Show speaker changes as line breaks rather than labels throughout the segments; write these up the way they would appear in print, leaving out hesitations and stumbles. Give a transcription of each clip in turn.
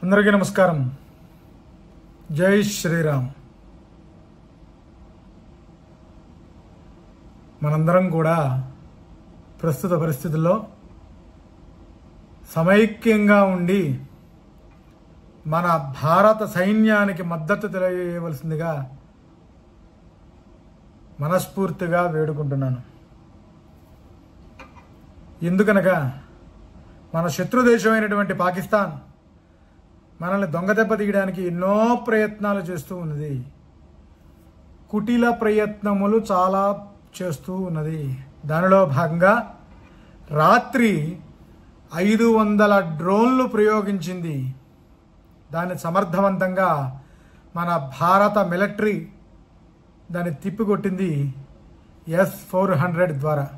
అందరికీ నమస్కారం. జై శ్రీరామ్. మనందరం కూడా ప్రస్తుత పరిస్థితుల్లో సమైక్యంగా ఉండి మన భారత సైన్యానికి మద్దతు తెలియజేయవలసిందిగా మనస్ఫూర్తిగా వేడుకుంటున్నాను. ఎందుకనగా మన శత్రు దేశమైనటువంటి పాకిస్తాన్ మనల్ని దొంగదెబ్బ తీయడానికి ఎన్నో ప్రయత్నాలు చేస్తూ ఉన్నది. కుటిల ప్రయత్నములు చాలా చేస్తూ ఉన్నది. దానిలో భాగంగా రాత్రి 500 డ్రోన్లు ప్రయోగించింది. దాన్ని సమర్థవంతంగా మన భారత మిలిటరీ దాన్ని తిప్పికొట్టింది S-400 ద్వారా.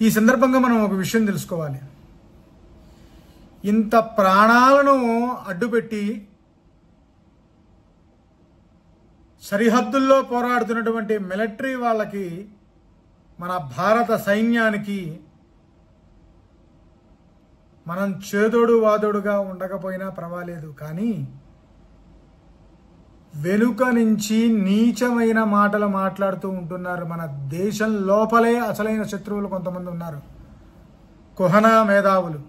ఈ సందర్భంగా మనం ఒక విషయం తెలుసుకోవాలి. ఇంత ప్రాణాలను అడ్డుపెట్టి సరిహద్దుల్లో పోరాడుతున్నటువంటి మిలిటరీ వాళ్ళకి, మన భారత సైన్యానికి మనం చేదోడు వాదోడుగా ఉండకపోయినా పర్వాలేదు, కానీ వెనుక నుంచి నీచమైన మాటలు మాట్లాడుతూ ఉంటున్నారు. మన దేశం లోపలే అసలైన శత్రువులు కొంతమంది ఉన్నారు, కుహనా మేధావులు.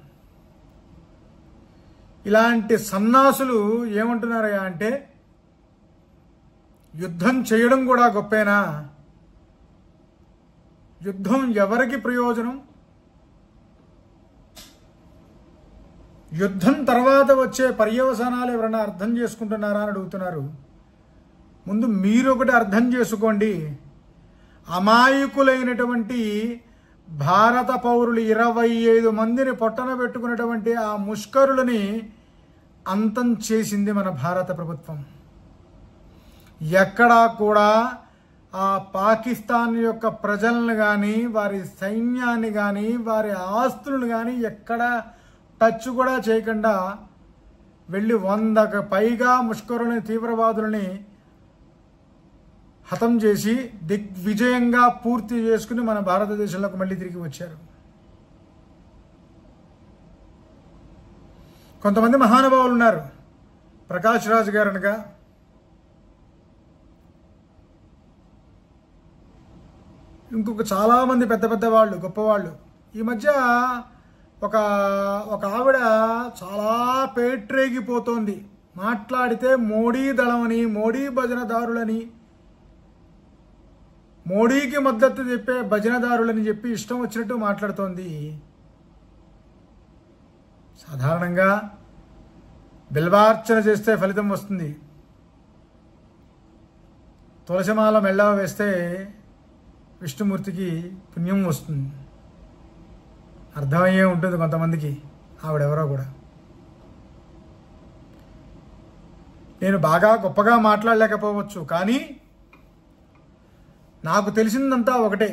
ఇలాంటి సన్నాసులు ఏమంటున్నారయ్యా అంటే, యుద్ధం చేయడం కూడా గొప్పేనా? యుద్ధం ఎవరికి ప్రయోజనం? యుద్ధం తర్వాత వచ్చే పర్యవసానాలు ఎవరైనా అర్థం చేసుకుంటున్నారా అని అడుగుతున్నారు. ముందు మీరు ఒకటి అర్థం చేసుకోండి. అమాయకులైనటువంటి భారత పౌరులు 25 మందిని పొట్టన పెట్టుకున్నటువంటి ఆ ముష్కరులని అంతం చేసింది మన భారత ప్రభుత్వం. ఎక్కడా కూడా ఆ పాకిస్తాన్ యొక్క ప్రజలను కానీ, వారి సైన్యాన్ని కానీ, వారి ఆస్తులను కానీ ఎక్కడా టచ్ కూడా చేయకుండా వెళ్ళి 100కు పైగా ముష్కరులని, తీవ్రవాదులని హతం చేసి దిగ్విజయంగా పూర్తి చేసుకుని మన భారతదేశంలోకి మళ్ళీ తిరిగి వచ్చారు. కొంతమంది మహానుభావులు ఉన్నారు. ప్రకాష్ రాజ్ గారు అనగా, ఇంకొక చాలామంది పెద్ద పెద్ద వాళ్ళు, గొప్పవాళ్ళు. ఈ మధ్య ఒక ఆవిడ చాలా పేట్రేగిపోతోంది. మాట్లాడితే మోడీ దళమని, మోడీ భజనదారులని, మోడీకి మద్దతు చెప్పే భజనదారులని చెప్పి ఇష్టం వచ్చినట్టు మాట్లాడుతోంది. సాధారణంగా బిల్వార్చన చేస్తే ఫలితం వస్తుంది, తులసిమాల మెళ్ళ వేస్తే విష్ణుమూర్తికి పుణ్యం వస్తుంది. అర్థమయ్యే ఉంటుంది కొంతమందికి ఆవిడెవరో కూడా. నేను బాగా గొప్పగా మాట్లాడలేకపోవచ్చు, కానీ నాకు తెలిసిందంతా ఒకటే.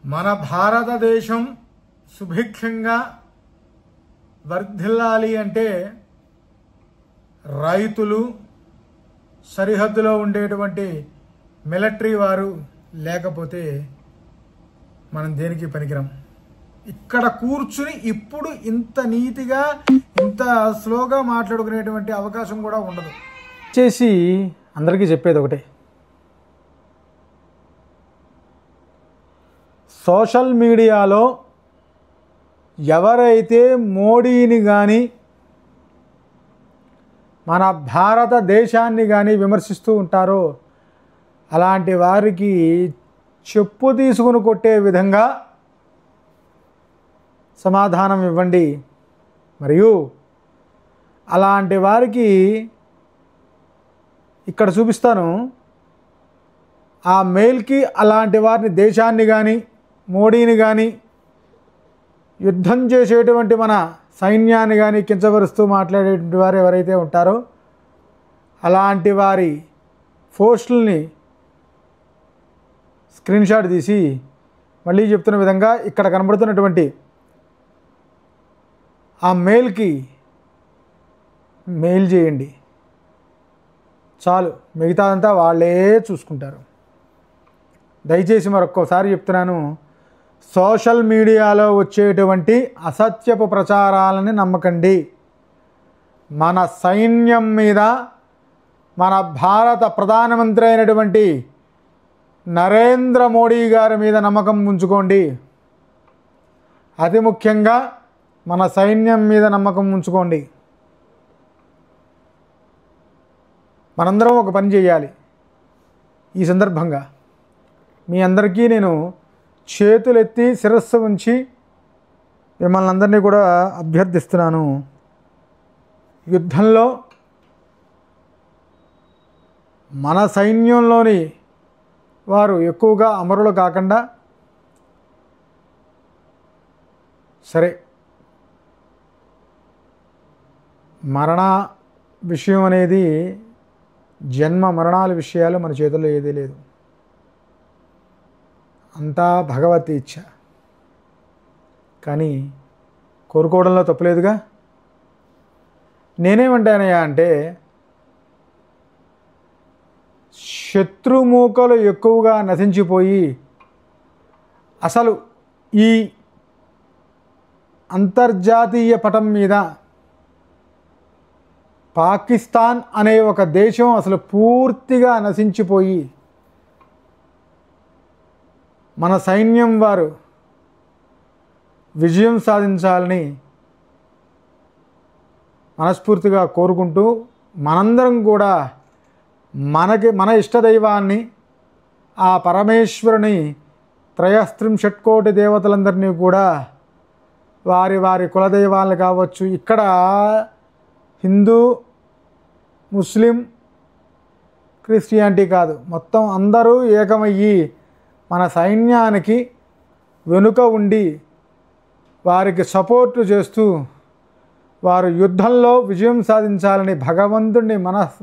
మన భారతదేశం సుభిక్షంగా వర్ధిల్లాలి అంటే రైతులు, సరిహద్దులో ఉండేటువంటి మిలిటరీ వారు లేకపోతే మనం దేనికి పనికిరం. ఇక్కడ కూర్చుని ఇప్పుడు ఇంత నీతిగా, ఇంత స్లోగా మాట్లాడుకునేటువంటి అవకాశం కూడా ఉండదు. చేసి అందరికీ చెప్పేది ఒకటే, సోషల్ మీడియాలో ఎవరైతే మోడీని కానీ, మన భారతదేశాన్ని కానీ విమర్శిస్తూ ఉంటారో అలాంటి వారికి చెప్పు తీసుకుని కొట్టే విధంగా సమాధానం ఇవ్వండి. మరియు అలాంటి వారికి ఇక్కడ చూపిస్తాను. ఆ మెయిల్కి అలాంటి వారిని, దేశాన్ని కానీ, మోడీని కానీ, యుద్ధం చేసేటువంటి మన సైన్యాన్ని కానీ కించపరుస్తూ మాట్లాడేటువంటి వారు ఎవరైతే ఉంటారో అలాంటి వారి పోస్టుల్ని స్క్రీన్షాట్ తీసి మళ్ళీ చెప్తున్న విధంగా ఇక్కడ కనబడుతున్నటువంటి ఆ మెయిల్కి మెయిల్ చేయండి. చాలు, మిగతాదంతా వాళ్ళే చూసుకుంటారు. దయచేసి మరొక్కసారి చెప్తున్నాను, సోషల్ మీడియాలో వచ్చేటువంటి అసత్యపు ప్రచారాలని నమ్మకండి. మన సైన్యం మీద, మన భారత ప్రధానమంత్రి అయినటువంటి నరేంద్ర మోడీ గారి మీద నమ్మకం ఉంచుకోండి. అతి ముఖ్యంగా మన సైన్యం మీద నమ్మకం ఉంచుకోండి. మనందరం ఒక పని చేయాలి. ఈ సందర్భంగా మీ అందరికీ నేను చేతులెత్తి శిరస్సు ఉంచి మిమ్మల్ని అందరినీ కూడా అభ్యర్థిస్తున్నాను. యుద్ధంలో మన సైన్యంలోని వారు ఎక్కువగా అమరులు కాకుండా, సరే మరణ విషయం అనేది, జన్మ మరణాల విషయాలు మన చేతుల్లో ఏదీ లేదు. అంతా భగవత్ ఇచ్ఛ. కానీ కోరుకోవడంలో తప్పులేదుగా. నేనేమంటానయ్యా అంటే, శత్రుమూకలు ఎక్కువగా నశించిపోయి అసలు ఈ అంతర్జాతీయ పటం మీద పాకిస్తాన్ అనే ఒక దేశం అసలు పూర్తిగా నశించిపోయి మన సైన్యం వారు విజయం సాధించాలని మనస్ఫూర్తిగా కోరుకుంటూ, మనందరం కూడా మన ఇష్టదైవాన్ని, ఆ పరమేశ్వరుని, త్రయస్త్రింశత్కోటి దేవతలందరినీ కూడా వారి వారి కులదైవాలను కావచ్చు, ఇక్కడ హిందూ, ముస్లిం, క్రిస్టియానిటీ కాదు, మొత్తం అందరూ ఏకమయ్యి మన సైన్యానికి వెనుక ఉండి వారికి సపోర్టు చేస్తూ వారు యుద్ధంలో విజయం సాధించాలని భగవంతుడిని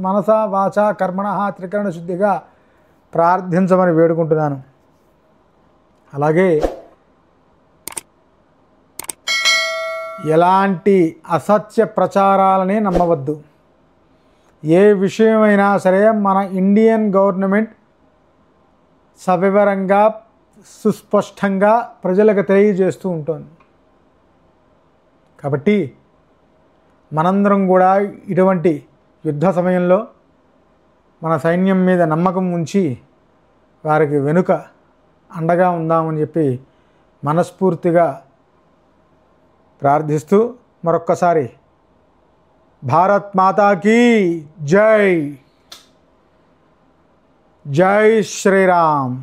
మనస వాచ కర్మణ త్రికరణ శుద్ధిగా ప్రార్థించమని వేడుకుంటున్నాను. అలాగే ఎలాంటి అసత్య ప్రచారాలని నమ్మవద్దు. ఏ విషయమైనా సరే మన ఇండియన్ గవర్నమెంట్ సవివరంగా, సుస్పష్టంగా ప్రజలకు తెలియజేస్తూ ఉంటుంది. కాబట్టి మనందరం కూడా ఇటువంటి యుద్ధ సమయంలో మన సైన్యం మీద నమ్మకం ఉంచి వారికి వెనుక అండగా ఉందామని చెప్పి మనస్ఫూర్తిగా ప్రార్థిస్తూ మరొక్కసారి భారత్ మాతాకి జై, జై శ్రీరామ్.